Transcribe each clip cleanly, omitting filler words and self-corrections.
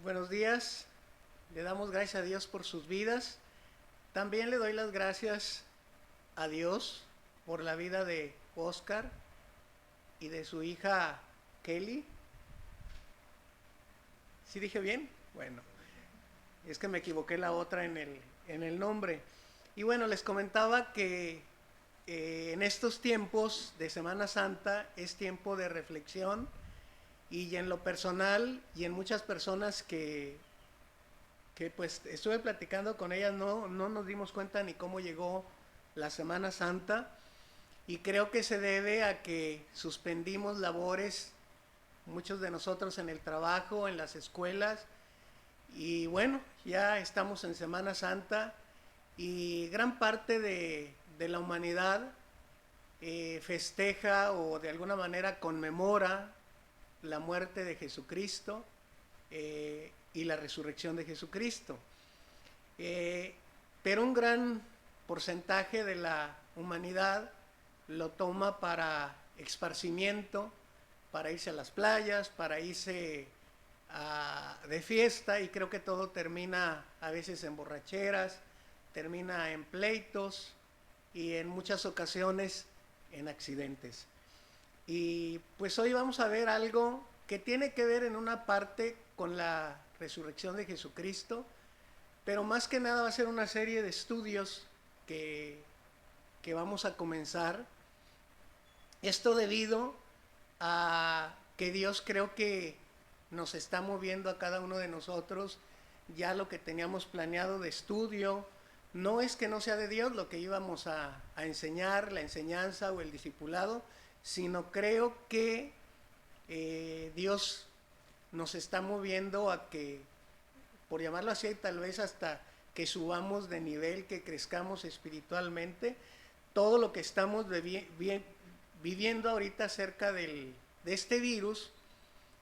Buenos días, le damos gracias a Dios por sus vidas. También le doy las gracias a Dios por la vida de Oscar y de su hija Kelly. ¿Sí dije bien? Bueno, es que me equivoqué la otra en el nombre. Y bueno, les comentaba que en estos tiempos de Semana Santa es tiempo de reflexión y en lo personal y en muchas personas que pues estuve platicando con ellas, no nos dimos cuenta ni cómo llegó la Semana Santa y creo que se debe a que suspendimos labores, muchos de nosotros en el trabajo, en las escuelas y bueno, ya estamos en Semana Santa y gran parte de la humanidad festeja o de alguna manera conmemora la muerte de Jesucristo y la resurrección de Jesucristo. Eh, pero un gran porcentaje de la humanidad lo toma para esparcimiento, para irse a las playas, para irse de fiesta y creo que todo termina a veces en borracheras, termina en pleitos y en muchas ocasiones en accidentes. Y pues hoy vamos a ver algo que tiene que ver en una parte con la resurrección de Jesucristo, pero más que nada va a ser una serie de estudios que, que vamos a comenzar. Esto debido a que Dios creo que nos está moviendo a cada uno de nosotros ya lo que teníamos planeado de estudio. No es que no sea de Dios lo que íbamos a enseñar, la enseñanza o el discipulado, sino creo que Dios nos está moviendo a que, por llamarlo así, tal vez hasta que subamos de nivel, que crezcamos espiritualmente. Todo lo que estamos viviendo ahorita acerca de este virus,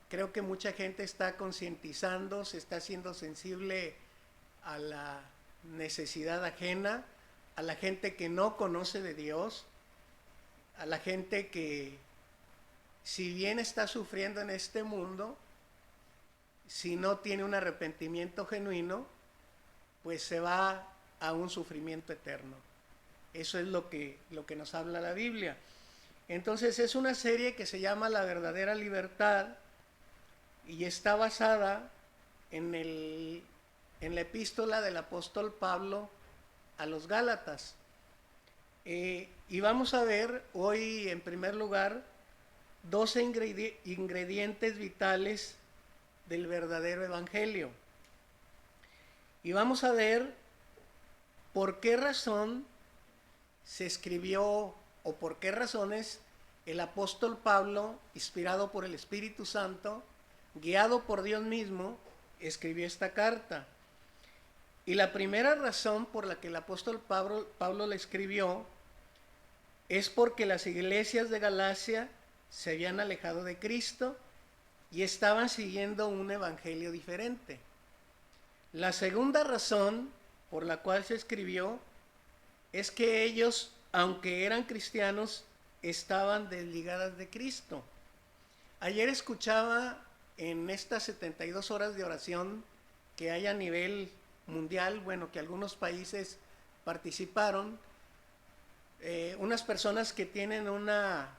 creo que mucha gente está concientizando, se está haciendo sensible a la necesidad ajena, a la gente que no conoce de Dios, a la gente que si bien está sufriendo en este mundo, si no tiene un arrepentimiento genuino, pues se va a un sufrimiento eterno. Eso es lo que nos habla la Biblia. Entonces es una serie que se llama La verdadera libertad y está basada en la epístola del apóstol Pablo a los Gálatas. Y vamos a ver hoy en primer lugar 12 ingredientes vitales del verdadero evangelio. Y vamos a ver por qué razón se escribió o por qué razones el apóstol Pablo, inspirado por el Espíritu Santo, guiado por Dios mismo, escribió esta carta. Y la primera razón por la que el apóstol Pablo la escribió es porque las iglesias de Galacia se habían alejado de Cristo y estaban siguiendo un evangelio diferente. La segunda razón por la cual se escribió es que ellos, aunque eran cristianos, estaban desligadas de Cristo. Ayer escuchaba en estas 72 horas de oración que hay a nivel mundial, bueno, que algunos países participaron, unas personas que tienen una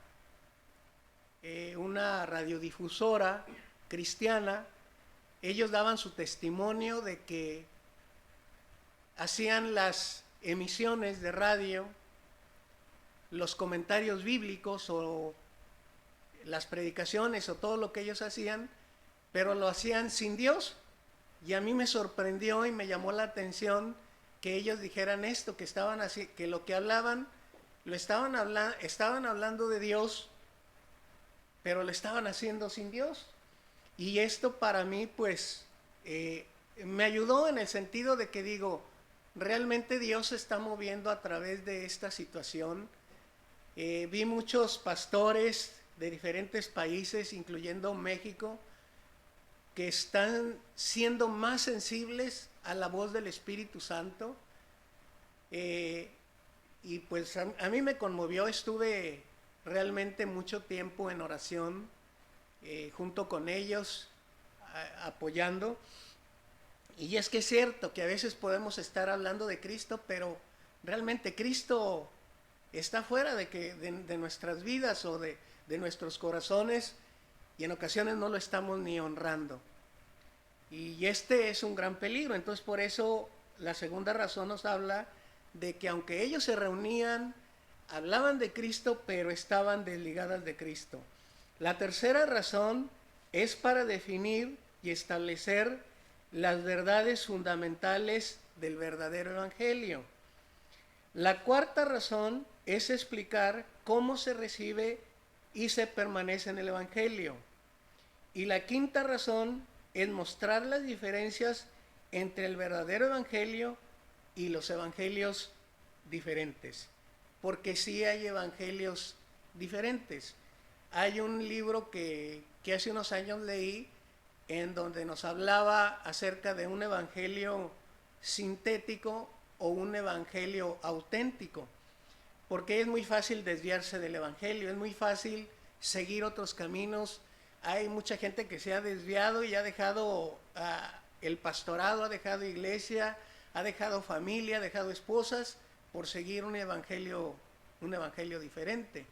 radiodifusora cristiana, ellos daban su testimonio de que hacían las emisiones de radio, los comentarios bíblicos o las predicaciones o todo lo que ellos hacían, pero lo hacían sin Dios. Y a mí me sorprendió y me llamó la atención que ellos dijeran esto, que estaban así, que lo que hablaban, estaban hablando de Dios, pero lo estaban haciendo sin Dios. Y esto para mí, pues, me ayudó en el sentido de que digo, realmente Dios se está moviendo a través de esta situación. Vi muchos pastores de diferentes países, incluyendo México, que están siendo más sensibles a la voz del Espíritu Santo. Y pues a mí me conmovió, estuve realmente mucho tiempo en oración junto con ellos, apoyando. Y es que es cierto que a veces podemos estar hablando de Cristo, pero realmente Cristo está fuera de nuestras vidas o de nuestros corazones, y en ocasiones no lo estamos ni honrando. Y este es un gran peligro. Entonces por eso la segunda razón nos habla de que aunque ellos se reunían, hablaban de Cristo, pero estaban desligadas de Cristo. La tercera razón es para definir y establecer las verdades fundamentales del verdadero evangelio. La cuarta razón es explicar cómo se recibe y se permanece en el evangelio. Y la quinta razón es mostrar las diferencias entre el verdadero evangelio y los evangelios diferentes. Porque sí hay evangelios diferentes. Hay un libro que hace unos años leí en donde nos hablaba acerca de un evangelio sintético o un evangelio auténtico, porque es muy fácil desviarse del evangelio, es muy fácil seguir otros caminos. Hay mucha gente que se ha desviado y ha dejado el pastorado, ha dejado iglesia, ha dejado familia, ha dejado esposas por seguir un evangelio diferente.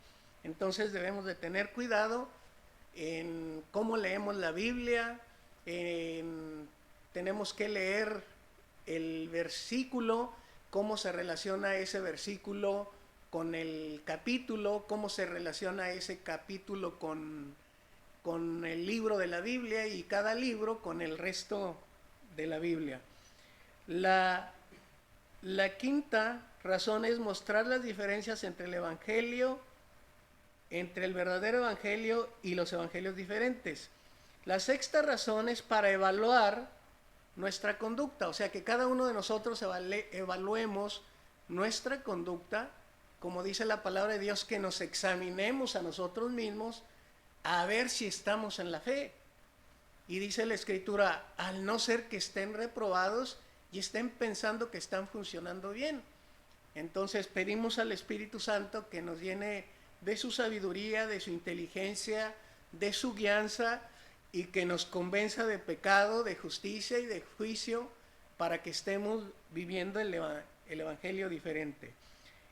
Entonces debemos de tener cuidado en cómo leemos la Biblia. Tenemos que leer el versículo, cómo se relaciona ese versículo con el capítulo, cómo se relaciona ese capítulo con el libro de la Biblia y cada libro con el resto de la Biblia. La quinta razón es mostrar las diferencias entre el evangelio, entre el verdadero evangelio y los evangelios diferentes. La sexta razón es para evaluar nuestra conducta, o sea que cada uno de nosotros evaluemos nuestra conducta, como dice la palabra de Dios, que nos examinemos a nosotros mismos a ver si estamos en la fe. Y dice la Escritura, al no ser que estén reprobados y estén pensando que están funcionando bien. Entonces pedimos al Espíritu Santo que nos llene de su sabiduría, de su inteligencia, de su guianza, y que nos convenza de pecado, de justicia y de juicio, para que estemos viviendo el evangelio diferente.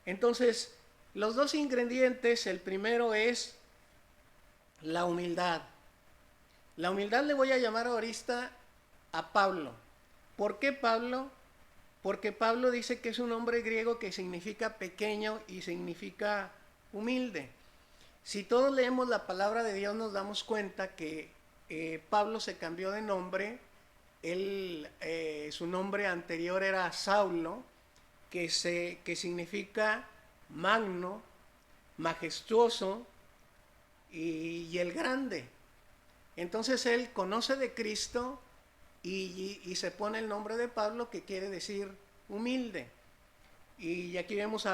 Entonces, los dos ingredientes, el primero es la humildad. La humildad le voy a llamar ahorita a Pablo. ¿Por qué Pablo? Porque Pablo dice que es un nombre griego que significa pequeño y significa humilde. Si todos leemos la palabra de Dios nos damos cuenta que Pablo se cambió de nombre. Su nombre anterior era Saulo, que significa magno, majestuoso y el grande. Entonces él conoce de Cristo y se pone el nombre de Pablo, que quiere decir humilde. Y aquí vemos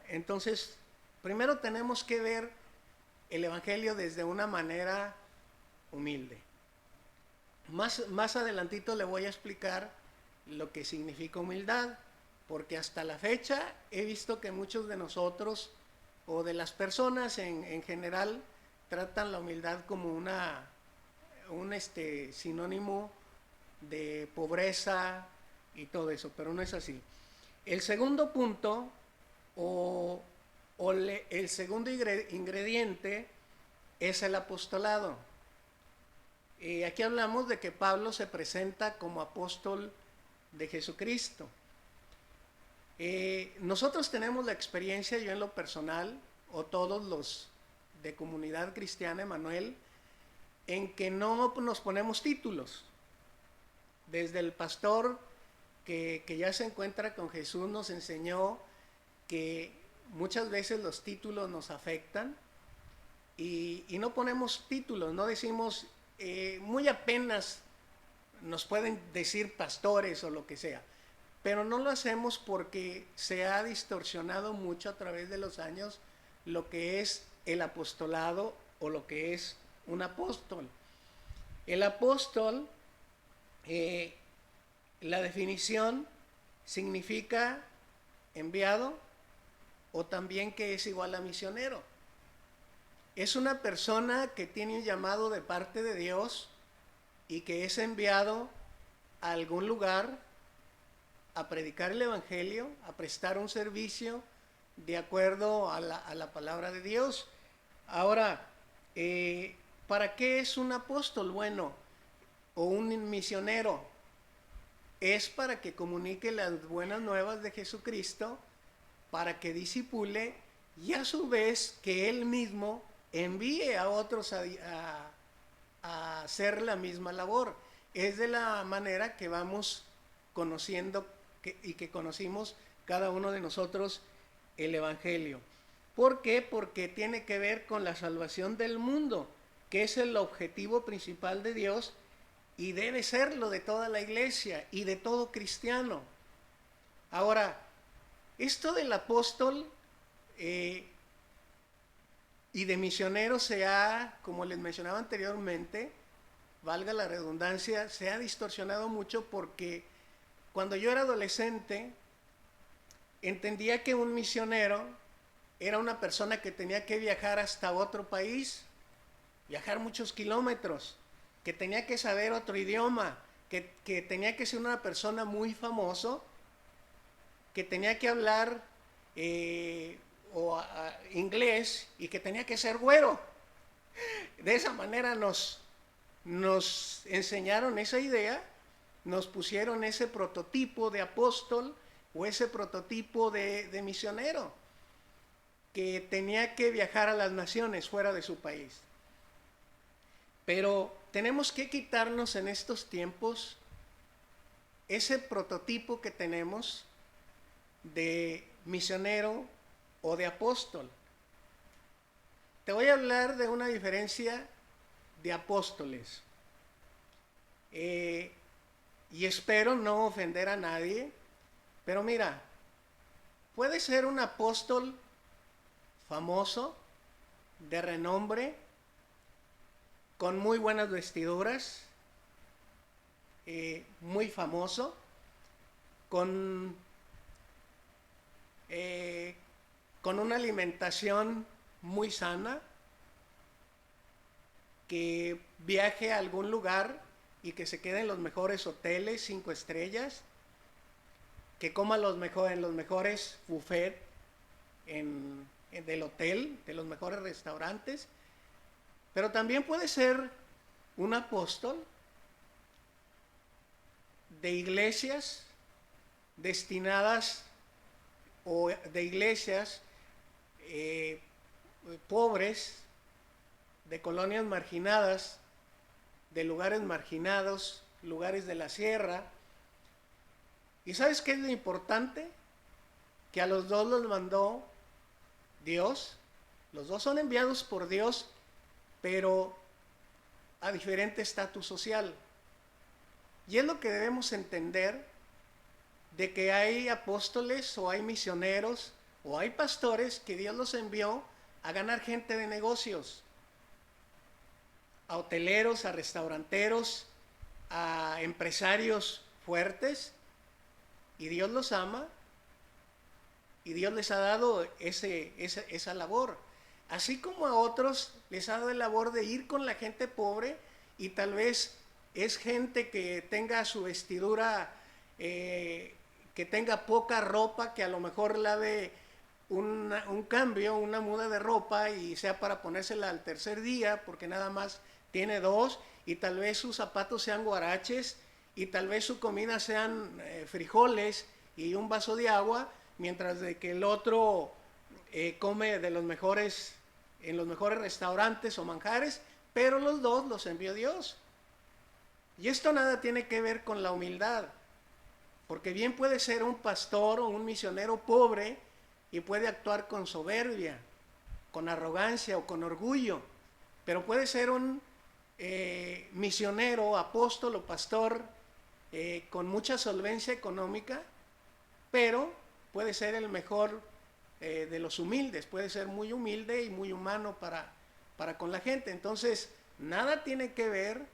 entonces, primero tenemos que ver el evangelio desde una manera humilde. Más adelantito le voy a explicar lo que significa humildad, porque hasta la fecha he visto que muchos de nosotros o de las personas en general tratan la humildad como un sinónimo de pobreza y todo eso, pero no es así. El segundo punto el segundo ingrediente es el apostolado. Aquí hablamos de que Pablo se presenta como apóstol de Jesucristo. Nosotros tenemos la experiencia, yo en lo personal, o todos los de comunidad cristiana, Emanuel, en que no nos ponemos títulos. Desde el pastor que ya se encuentra con Jesús nos enseñó que muchas veces los títulos nos afectan y no ponemos títulos, no decimos, muy apenas nos pueden decir pastores o lo que sea, pero no lo hacemos porque se ha distorsionado mucho a través de los años lo que es el apostolado o lo que es un apóstol. El apóstol, la definición significa enviado, o también que es igual a misionero. Es una persona que tiene un llamado de parte de Dios y que es enviado a algún lugar a predicar el Evangelio, a prestar un servicio de acuerdo a la palabra de Dios. Ahora, ¿para qué es un apóstol? Bueno, o un misionero. Es para que comunique las buenas nuevas de Jesucristo, para que discipule y a su vez que él mismo envíe a otros a hacer la misma labor. Es de la manera que vamos conociendo y que conocimos cada uno de nosotros el Evangelio. ¿Por qué? Porque tiene que ver con la salvación del mundo, que es el objetivo principal de Dios y debe serlo de toda la iglesia y de todo cristiano. Ahora, esto del apóstol y de misionero se ha, como les mencionaba anteriormente, valga la redundancia, se ha distorsionado mucho porque cuando yo era adolescente entendía que un misionero era una persona que tenía que viajar hasta otro país, viajar muchos kilómetros, que tenía que saber otro idioma, que tenía que ser una persona muy famoso, que tenía que hablar inglés y que tenía que ser güero. De esa manera nos enseñaron esa idea, nos pusieron ese prototipo de apóstol o ese prototipo de misionero, que tenía que viajar a las naciones fuera de su país. Pero tenemos que quitarnos en estos tiempos ese prototipo que tenemos de misionero o de apóstol. Te voy a hablar de una diferencia de apóstoles. Y espero no ofender a nadie, pero mira, puede ser un apóstol famoso, de renombre, con muy buenas vestiduras, muy famoso, con una alimentación muy sana, que viaje a algún lugar y que se quede en los mejores hoteles 5 estrellas, que coma en los mejores buffets del hotel, de los mejores restaurantes. Pero también puede ser un apóstol de iglesias destinadas o de iglesias pobres, de colonias marginadas, de lugares marginados, lugares de la sierra. ¿Y sabes qué es lo importante? Que a los dos los mandó Dios. Los dos son enviados por Dios, pero a diferente estatus social. Y es lo que debemos entender, de que hay apóstoles o hay misioneros o hay pastores que Dios los envió a ganar gente de negocios, a hoteleros, a restauranteros, a empresarios fuertes, y Dios los ama y Dios les ha dado esa labor. Así como a otros les ha dado la labor de ir con la gente pobre, y tal vez es gente que tenga su vestidura, que tenga poca ropa, que a lo mejor lave un cambio, una muda de ropa y sea para ponérsela al tercer día, porque nada más tiene 2, y tal vez sus zapatos sean guaraches, y tal vez su comida sean frijoles y un vaso de agua, mientras de que el otro come en los mejores restaurantes o manjares, pero los dos los envió Dios. Y esto nada tiene que ver con la humildad, porque bien puede ser un pastor o un misionero pobre y puede actuar con soberbia, con arrogancia o con orgullo, pero puede ser un misionero, apóstol o pastor con mucha solvencia económica, pero puede ser el mejor de los humildes, puede ser muy humilde y muy humano para con la gente. Entonces, nada tiene que ver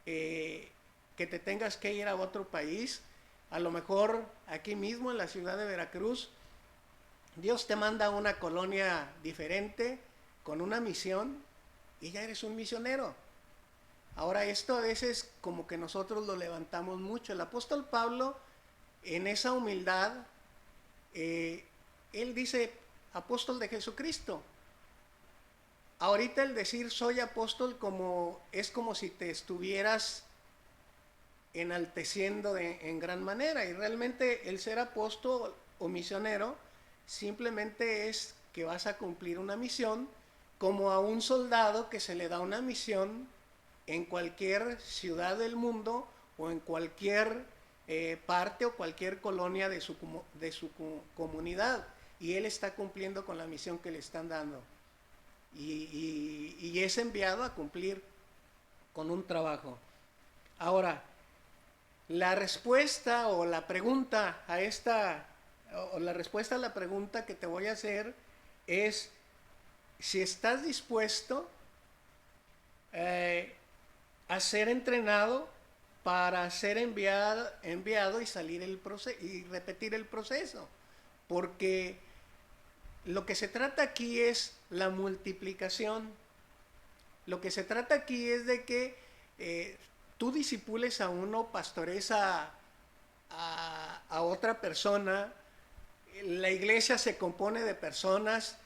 que te tengas que ir a otro país. A lo mejor aquí mismo en la ciudad de Veracruz, Dios te manda a una colonia diferente, con una misión, y ya eres un misionero. Ahora, esto a veces como que nosotros lo levantamos mucho. El apóstol Pablo, en esa humildad, eh, él dice, apóstol de Jesucristo. Ahorita el decir soy apóstol es como si te estuvieras enalteciendo en gran manera, y realmente el ser apóstol o misionero simplemente es que vas a cumplir una misión, como a un soldado que se le da una misión en cualquier ciudad del mundo o en cualquier parte o cualquier colonia de su comunidad, y él está cumpliendo con la misión que le están dando, y es enviado a cumplir con un trabajo. Ahora, la respuesta o la pregunta a la respuesta a la pregunta que te voy a hacer es si estás dispuesto a ser entrenado para ser enviado y salir y repetir el proceso. Porque lo que se trata aquí es la multiplicación. Lo que se trata aquí es de que tú disipules a uno, pastores a otra persona. La iglesia se compone de personas.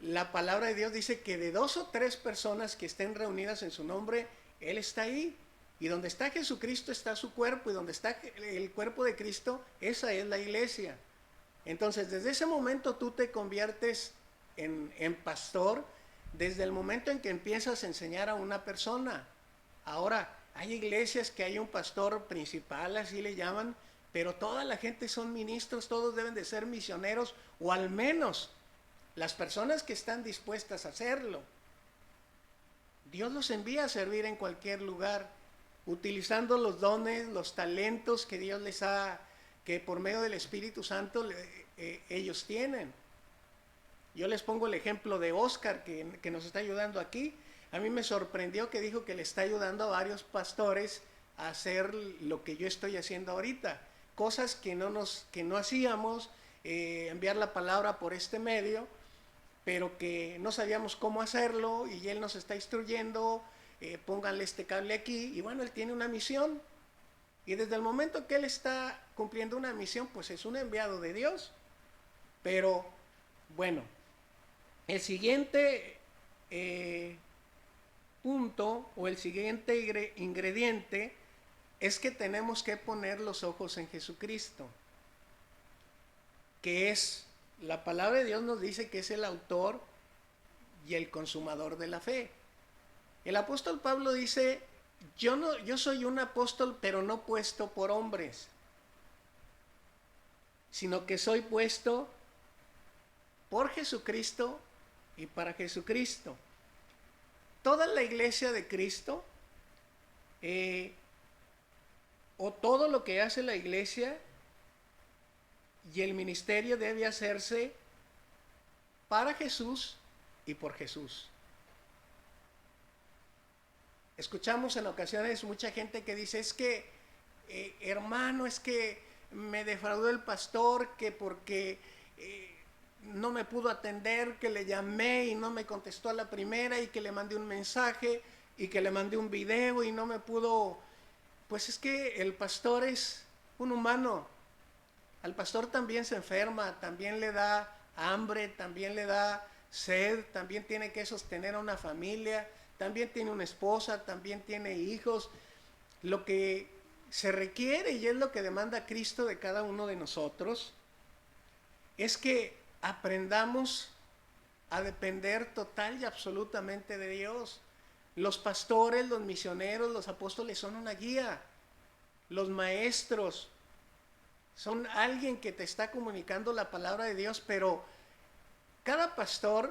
La palabra de Dios dice que de 2 o 3 personas que estén reunidas en su nombre, Él está ahí. Y donde está Jesucristo está su cuerpo, y donde está el cuerpo de Cristo, esa es la iglesia. Entonces, desde ese momento tú te conviertes en pastor, desde el momento en que empiezas a enseñar a una persona. Ahora, hay iglesias que hay un pastor principal, así le llaman, pero toda la gente son ministros, todos deben de ser misioneros, o al menos las personas que están dispuestas a hacerlo. Dios los envía a servir en cualquier lugar, utilizando los dones, los talentos que Dios que por medio del Espíritu Santo ellos tienen. Yo les pongo el ejemplo de Oscar, que nos está ayudando aquí. A mí me sorprendió que dijo que le está ayudando a varios pastores a hacer lo que yo estoy haciendo ahorita. Cosas que no hacíamos, enviar la palabra por este medio, pero que no sabíamos cómo hacerlo, y él nos está instruyendo, pónganle este cable aquí, y bueno, él tiene una misión, y desde el momento que él está cumpliendo una misión, pues es un enviado de Dios. Pero bueno, el siguiente punto o el siguiente ingrediente es que tenemos que poner los ojos en Jesucristo, que es, la palabra de Dios nos dice que es el autor y el consumador de la fe. El apóstol Pablo dice, yo soy un apóstol, pero no puesto por hombres, sino que soy puesto por Jesucristo y para Jesucristo. Toda la iglesia de Cristo, o todo lo que hace la iglesia y el ministerio, debe hacerse para Jesús y por Jesús. Escuchamos en ocasiones mucha gente que dice, es que hermano, es que me defraudó el pastor, que porque no me pudo atender, que le llamé y no me contestó a la primera, y que le mandé un mensaje y que le mandé un video y no me pudo. Pues es que el pastor es un humano. Al pastor también se enferma, también le da hambre, también le da sed, también tiene que sostener a una familia, también tiene una esposa, también tiene hijos. Lo que se requiere, y es lo que demanda Cristo de cada uno de nosotros, es que aprendamos a depender total y absolutamente de Dios. Los pastores, los misioneros, los apóstoles son una guía. Los maestros son alguien que te está comunicando la palabra de Dios, pero cada pastor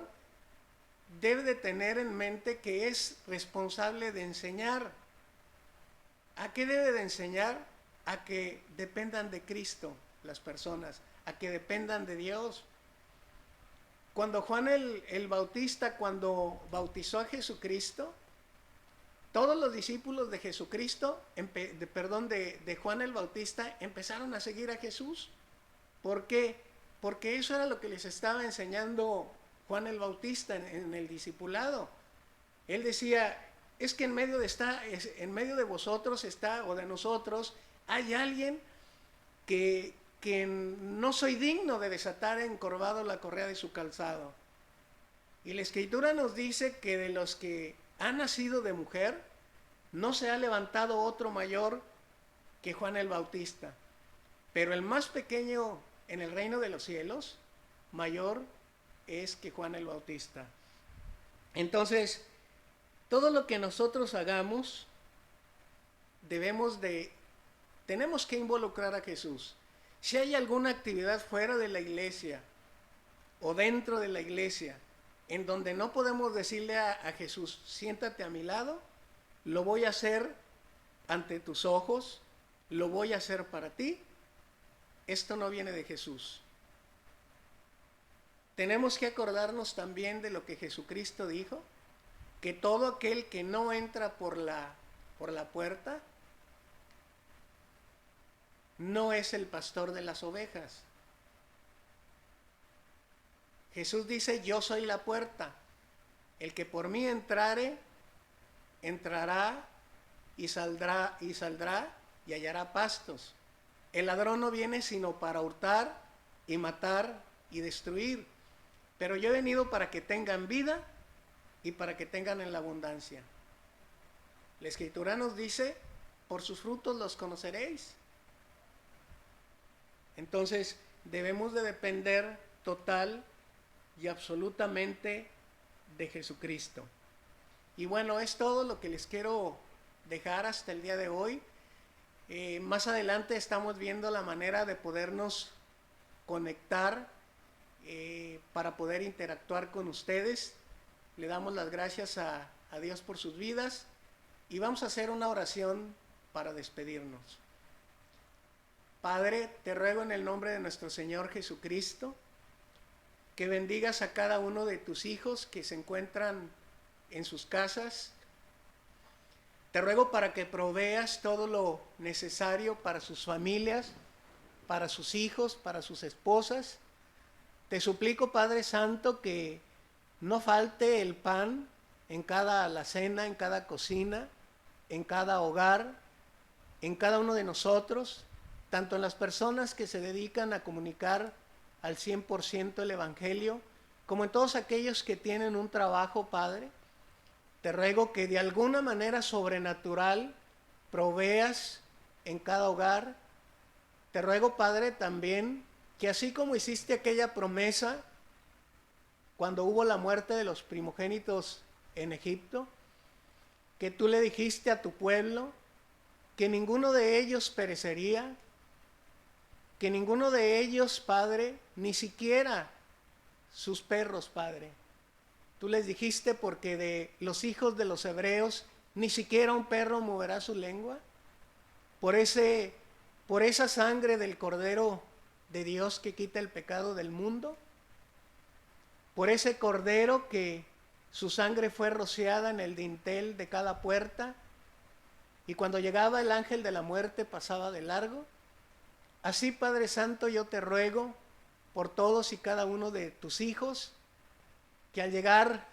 debe de tener en mente que es responsable de enseñar. ¿A qué debe de enseñar? A que dependan de Cristo las personas, a que dependan de Dios. Cuando Juan el Bautista, cuando bautizó a Jesucristo, todos los discípulos de Jesucristo, de Juan el Bautista, empezaron a seguir a Jesús. ¿Por qué? Porque eso era lo que les estaba enseñando Juan el Bautista en el discipulado. Él decía, es que en medio de vosotros está, o de nosotros, hay alguien que no soy digno de desatar encorvado la correa de su calzado. Y la Escritura nos dice que de los que han nacido de mujer, no se ha levantado otro mayor que Juan el Bautista. Pero el más pequeño en el reino de los cielos, mayor es que Juan el Bautista. Entonces, todo lo que nosotros hagamos, tenemos que involucrar a Jesús. Si hay alguna actividad fuera de la iglesia o dentro de la iglesia en donde no podemos decirle a Jesús, siéntate a mi lado, lo voy a hacer ante tus ojos, lo voy a hacer para ti, esto no viene de Jesús. Tenemos que acordarnos también de lo que Jesucristo dijo, que todo aquel que no entra por la puerta no es el pastor de las ovejas. Jesús dice, yo soy la puerta. El que por mí entrare, entrará y saldrá y hallará pastos. El ladrón no viene sino para hurtar y matar y destruir. Pero yo he venido para que tengan vida y para que tengan en la abundancia. La Escritura nos dice, por sus frutos los conoceréis. Entonces, debemos de depender total y absolutamente de Jesucristo. Y bueno, es todo lo que les quiero dejar hasta el día de hoy. Más adelante estamos viendo la manera de podernos conectar para poder interactuar con ustedes. Le damos las gracias a Dios por sus vidas y vamos a hacer una oración para despedirnos. Padre, te ruego en el nombre de nuestro Señor Jesucristo que bendigas a cada uno de tus hijos que se encuentran en sus casas. Te ruego para que proveas todo lo necesario para sus familias, para sus hijos, para sus esposas. Te suplico, Padre Santo, que no falte el pan en cada alacena, en cada cocina, en cada hogar, en cada uno de nosotros, tanto en las personas que se dedican a comunicar al 100% el Evangelio, como en todos aquellos que tienen un trabajo, Padre. Te ruego que de alguna manera sobrenatural proveas en cada hogar. Te ruego, Padre, también que así como hiciste aquella promesa cuando hubo la muerte de los primogénitos en Egipto, que tú le dijiste a tu pueblo que ninguno de ellos perecería, que ninguno de ellos, Padre, ni siquiera sus perros, Padre. Tú les dijiste porque de los hijos de los hebreos ni siquiera un perro moverá su lengua. Por esa sangre del Cordero de Dios que quita el pecado del mundo, por ese Cordero que su sangre fue rociada en el dintel de cada puerta y cuando llegaba el ángel de la muerte pasaba de largo. Así, Padre Santo, yo te ruego por todos y cada uno de tus hijos, que al llegar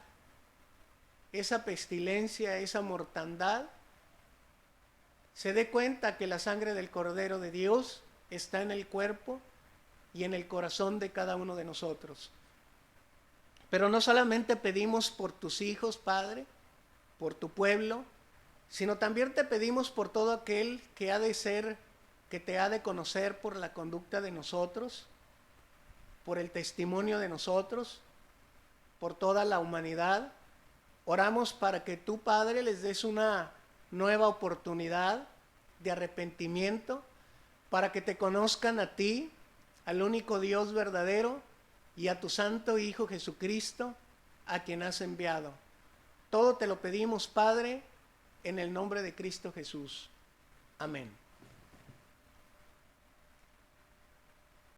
esa pestilencia, esa mortandad, se dé cuenta que la sangre del Cordero de Dios está en el cuerpo y en el corazón de cada uno de nosotros. Pero no solamente pedimos por tus hijos, Padre, por tu pueblo, sino también te pedimos por todo aquel que ha de ser, que te ha de conocer por la conducta de nosotros, por el testimonio de nosotros, por toda la humanidad. Oramos para que tú, Padre, les des una nueva oportunidad de arrepentimiento, para que te conozcan a ti, al único Dios verdadero, y a tu Santo Hijo Jesucristo, a quien has enviado. Todo te lo pedimos, Padre, en el nombre de Cristo Jesús. Amén.